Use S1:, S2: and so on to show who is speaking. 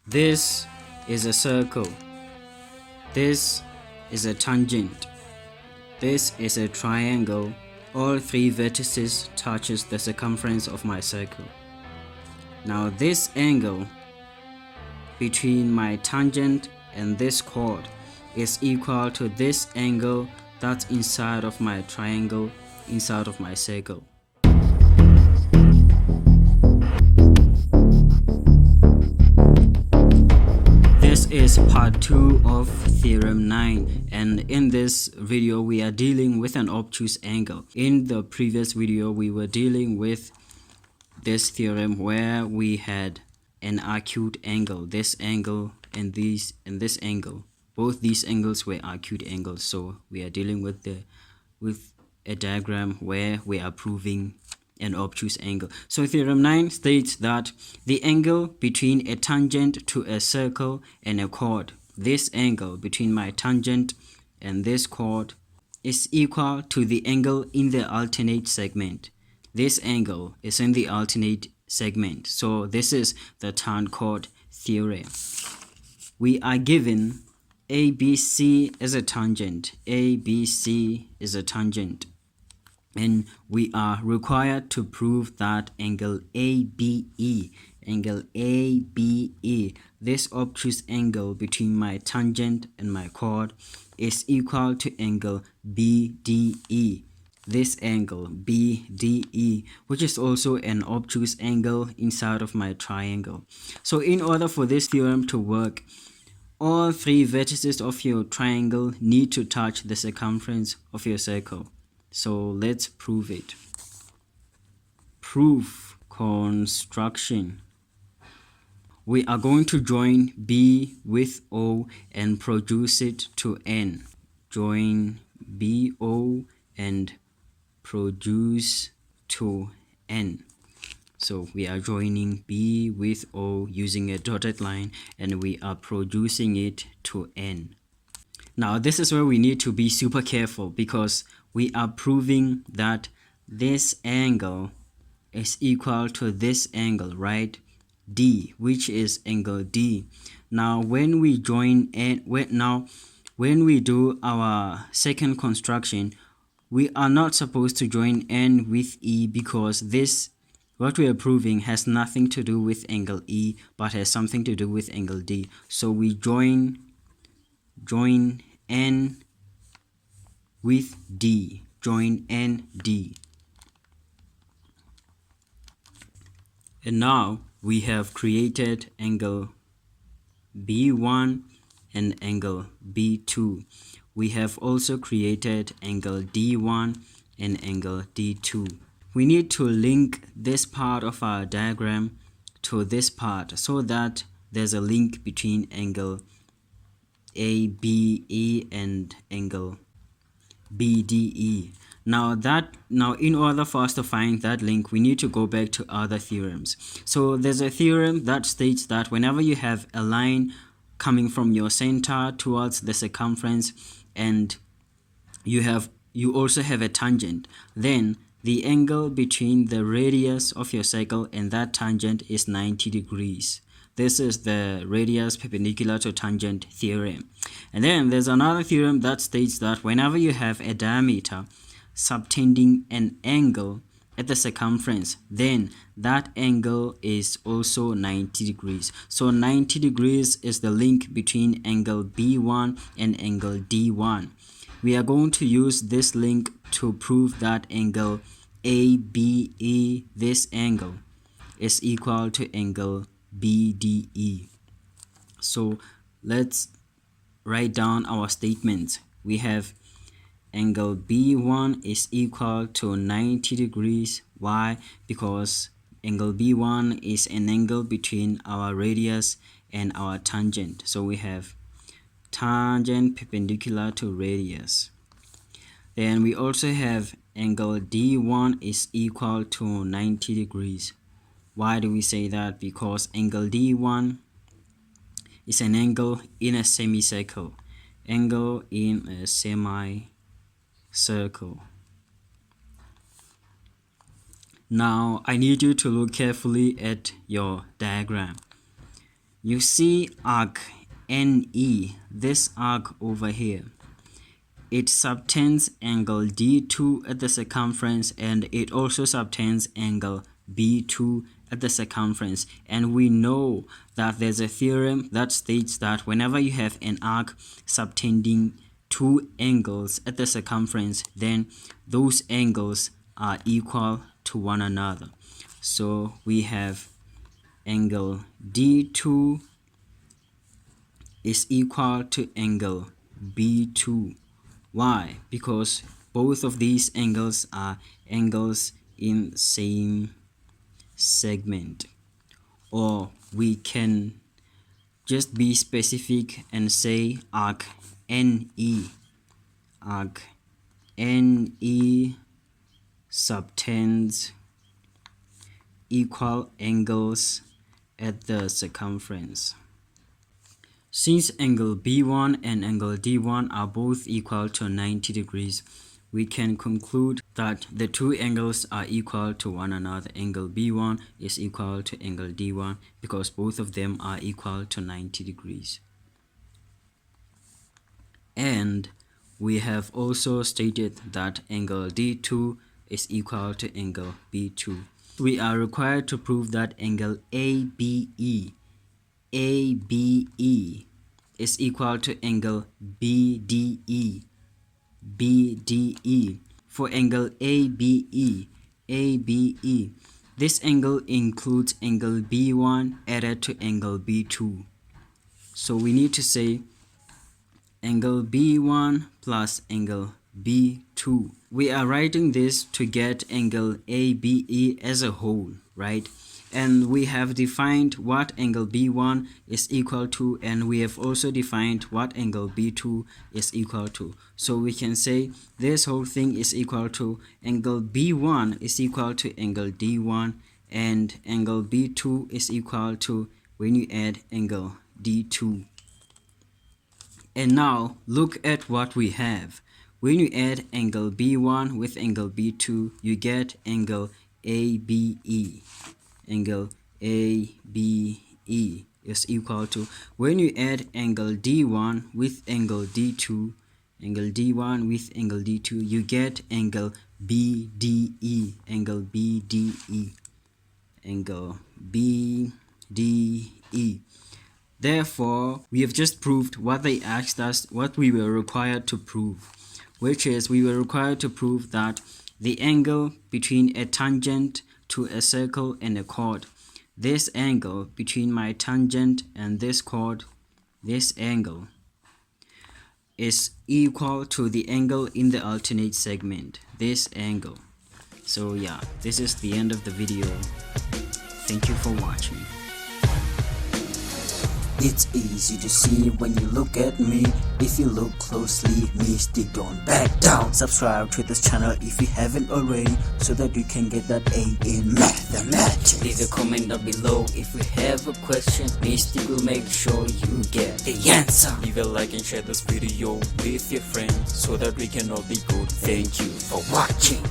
S1: This is a circle. This is a tangent. This is a triangle. All three vertices touches the circumference of my circle. Now this angle between my tangent and this chord is equal to this angle that's inside of my triangle, inside of my circle. This is part 2 of Theorem 9, and in this video we are dealing with an obtuse angle. In the previous video we were dealing with this theorem where we had an acute angle, this angle and this angle. Both these angles were acute angles, so we are dealing with a diagram where we are proving an obtuse angle. So theorem 9 states that the angle between a tangent to a circle and a chord, this angle between my tangent and this chord, is equal to the angle in the alternate segment. This angle is in the alternate segment. So this is the Tan-chord theorem. We are given ABC as a tangent. ABC is a tangent. And we are required to prove that angle ABE, this obtuse angle between my tangent and my chord, is equal to angle BDE. This angle BDE, which is also an obtuse angle inside of my triangle. So in order for this theorem to work, all three vertices of your triangle need to touch the circumference of your circle. So let's prove it. Proof construction. We are going to join B with O and produce it to N. Join BO and produce to N. So we are joining B with O using a dotted line, and we are producing it to N. Now this is where we need to be super careful, because we are proving that this angle is equal to this angle, right? D, which is angle D. Now when we join N, when we do our second construction, we are not supposed to join N with E, because this, what we are proving, has nothing to do with angle E, but has something to do with angle D. So we join N with D. Join N, D. And now we have created angle B1 and angle B2. We have also created angle D1 and angle D2. We need to link this part of our diagram to this part so that there's a link between angle ABE and angle BDE. Now in order for us to find that link, we need to go back to other theorems. So there's a theorem that states that whenever you have a line coming from your center towards the circumference, and you also have a tangent, then the angle between the radius of your circle and that tangent is 90 degrees. This is the radius perpendicular to tangent theorem. And then there's another theorem that states that whenever you have a diameter subtending an angle at the circumference, then that angle is also 90 degrees. So 90 degrees is the link between angle B1 and angle D1. We are going to use this link to prove that angle ABE, this angle, is equal to angle BDE. So let's write down our statements. We have angle B1 is equal to 90 degrees. Why? Because angle B1 is an angle between our radius and our tangent. So we have tangent perpendicular to radius. Then we also have angle D1 is equal to 90 degrees. Why do we say that? Because angle D1 is an angle in a semicircle. Angle in a semicircle. Now I need you to look carefully at your diagram. You see arc NE, this arc over here, it subtends angle D2 at the circumference, and it also subtends angle B2 at the circumference. And we know that there's a theorem that states that whenever you have an arc subtending two angles at the circumference, then those angles are equal to one another. So we have angle D2 is equal to angle B2. Why? Because both of these angles are angles in same segment. Or we can just be specific and say arc NE. Arc NE subtends equal angles at the circumference. Since angle B1 and angle D1 are both equal to 90 degrees, we can conclude that the two angles are equal to one another. Angle B1 is equal to angle D1 because both of them are equal to 90 degrees. And we have also stated that angle D2 is equal to angle B2. We are required to prove that angle ABE is equal to angle BDE. For angle ABE, this angle includes angle B1 added to angle B2. So we need to say angle B1 plus angle B2. We are writing this to get angle ABE as a whole, right? And we have defined what angle B1 is equal to, and we have also defined what angle B2 is equal to. So we can say this whole thing is equal to angle B1 is equal to angle D1, and angle B2 is equal to when you add angle D2. And now look at what we have. When you add angle B1 with angle B2, you get angle ABE. Angle ABE is equal to, when you add angle D1 with angle D2, angle D1 with angle D2, you get angle BDE. Angle BDE. Angle BDE. Therefore, we have just proved what they asked us, what we were required to prove, which is we were required to prove that the angle between a tangent to a circle and a chord, this angle between my tangent and this chord, this angle is equal to the angle in the alternate segment, this angle. So yeah, this is the end of the video. Thank you for watching.
S2: It's easy to see when you look at me. If you look closely, Mystic don't back down. Subscribe to this channel if you haven't already, so that you can get that A in mathematics.
S1: Leave a comment down below if you have a question. Mystic will make sure you get the answer.
S3: Leave a like and share this video with your friends so that we can all be good. Thank you for watching.